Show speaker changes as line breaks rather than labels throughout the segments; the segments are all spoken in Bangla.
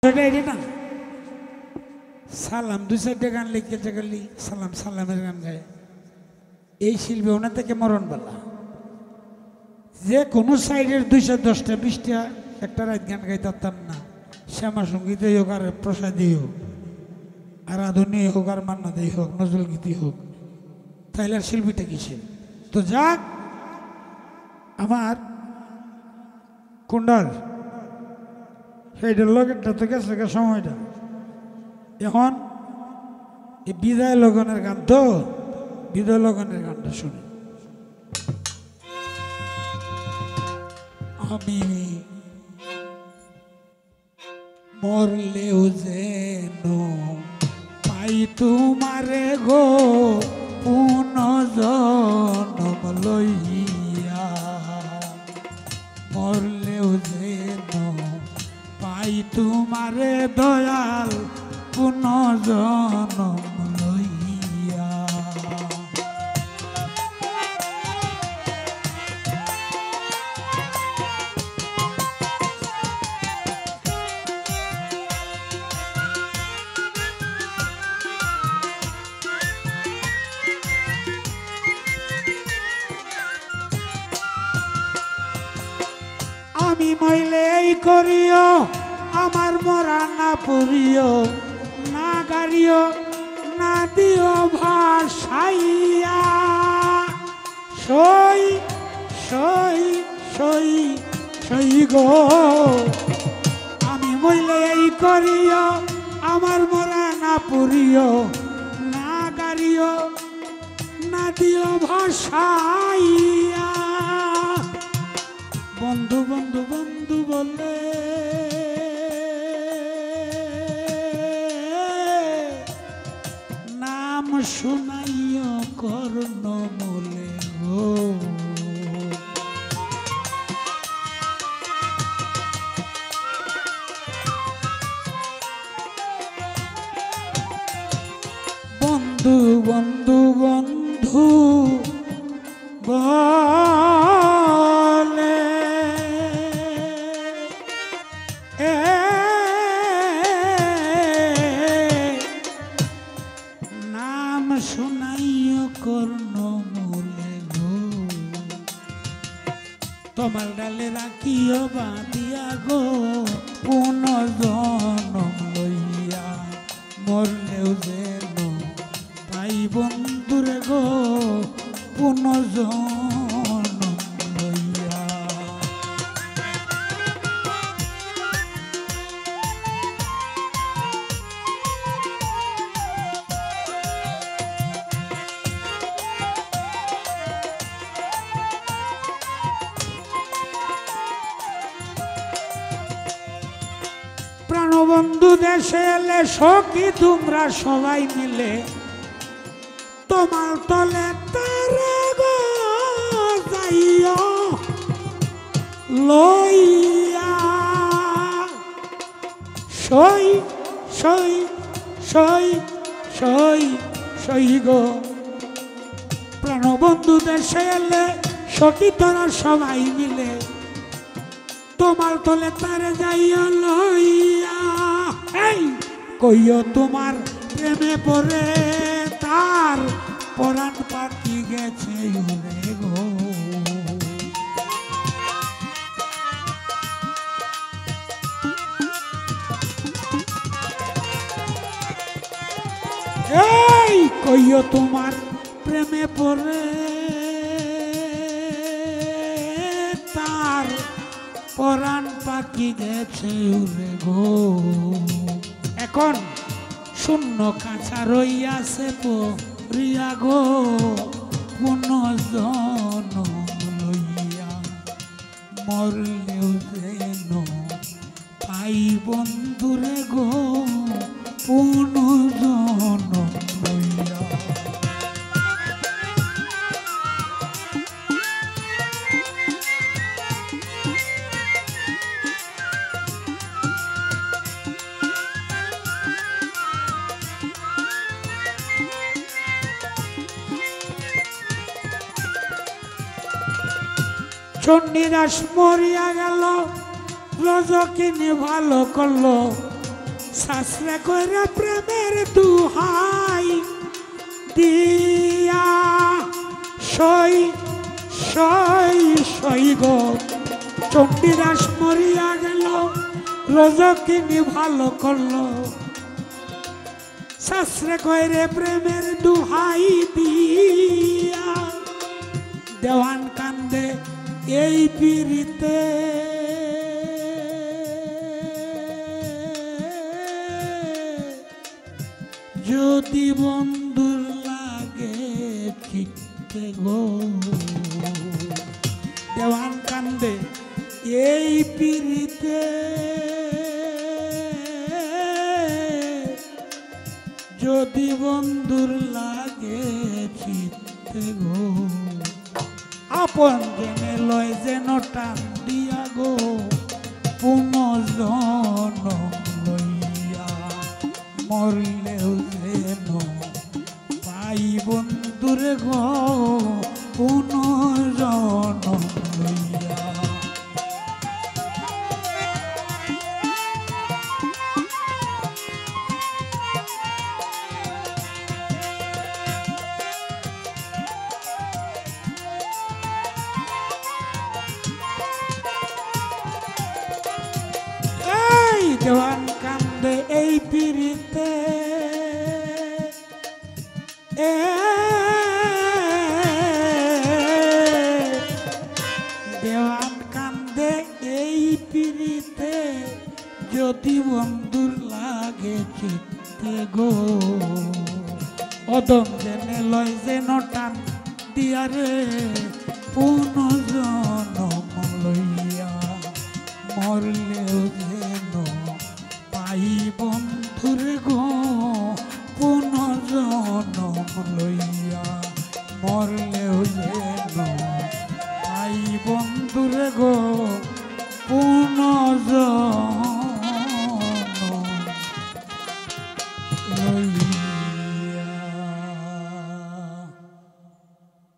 না সালাম দুই চারটে গান লিখেছে গেলি সালাম সালামের গান গায় এই শিল্পী ওনার থেকে মরণ বালা যে কোনো সাইডের 210টা 20টা একটা রাত গান গাইতে পারতাম না। শ্যামা সঙ্গীতেই হোক আর প্রসাদই হোক আর আধুনিক হোক আর মান্নাদেই হোক নজরুল গীতি হোক তাইলে আর শিল্পীটা কিসের। তো যাক আমার কুণ্ডার সেইটার লগেরটা তো গেছে সময়টা এখন এই বিদায় লগনের গান তো বিদায় লগনের গানটা শুনি। আমি মরলেও যেন পাই তোমারে গো পুনর্জন্ম লইয়া, মরলেও যেন পাই তোমারে দয়াল পুনর্জন্ম লইয়া। আমি মইলে এই করিও আমার মরা না পুরিও না গাড়িও না দিও ভাসাইয়া, সই সই সই সই গো আমি মইলে এই করিও আমার মরা না পুরিও না গাড়িও না দিও ভাসাইয়া। বন্ধু বন্ধু বন্ধু বলে নাম শুনাইও কর্ণ বলে গো, বন্ধু বন্ধু বন্ধু বলে নাম শুনাইও কর্ণ মূলে গো, তোমার ডালে রাখিও বাঁধিয়া গো পুনর্জন্ম লইয়া, মরলেও যেন পাই বন্ধুরে গো পুনর্জন্ম লইয়া। প্রাণবন্ধু দেশে এলে সখী তোমরা সবাই মিলে তোমার তলে তারা গো যাইও লইয়া, সই সই সই সই সই গো প্রাণবন্ধু দেশে এলে সখী তোরা সবাই মিলে তোমার তলে তারে যাইও লইয়া। এই কইও তোমার প্রেমে পড়ে তার পরাণ পাখি গেছে উড়ে গো, এই কইও তোমার প্রেমে পড়ে তার পরাণ পাখি গেছে উড়ে গো। এখন শূন্য কাঁচা রইয়াছে পরিয়া গো পুনর্জন্ম লইয়া, মরলেও যেন পাই বন্ধুরে গো পুনর্জন্ম লইয়া। চণ্ডীদাস মরিয়া গেল রজকিনী ভালো করলো শাস্ত্রে করে প্রেমের দুহাই দিয়া সই সই সই গো চণ্ডীদাস মরিয়া গেল রজকিনী ভালো করলো শাস্ত্রে কইরে প্রেমের দুহাই দিয়া দেওয়ান কান্দে এই পীড়িতে যদি বন্ধুর লাগে ফিরতে গো দেওয়ান কান্দে এই পীড়িতে যদি বন্ধুর লাগে ফিরতে গো আপন জেনে লয় যেন টান দিয়া গো পুনর্জন্ম লইয়া মরলেও যেন পাই বন্ধুরে গো পুনর্জন্ম লইয়া দেওয়ান কান্দে এই পীড়িতে দেওয়ান কান্দে এই পীড়িতে যদি বন্ধুর লাগে চিত্তে গো অদম জেনে লয় যেন টান দিয়ারে পুনর্জন্ম লইয়া মরলেও যেন পাই বন্ধুর গো পুনর্জন্ম লইয়া মরলেও যেন পাই বন্ধুর গো পুনর্জন্ম লইয়া।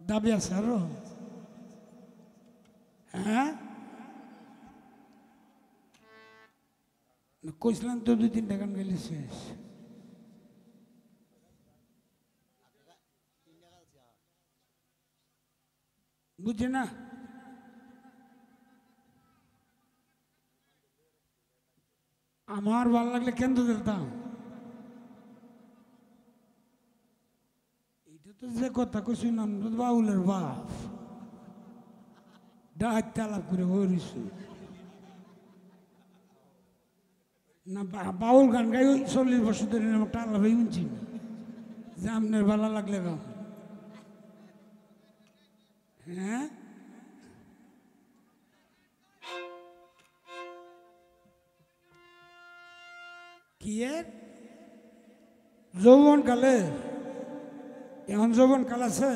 দাবি আছে আরো? হ্যাঁ কইছিলাম তো 2-3টা গান গেলে শেষ। বুঝছে না? আমার ভালো লাগলে কেন তো দিতাম। এটা তো যে কথা কইছি না বাউলের বাপ ডাক তালাপ করে হরিছে না বাউল গান গাই 40 বছর ধরে টালা ভাই শুনছি না যে আপনার ভালো লাগলে গাও। হ্যাঁ কি যৌবন কালে এখন যৌবন কাল আছে।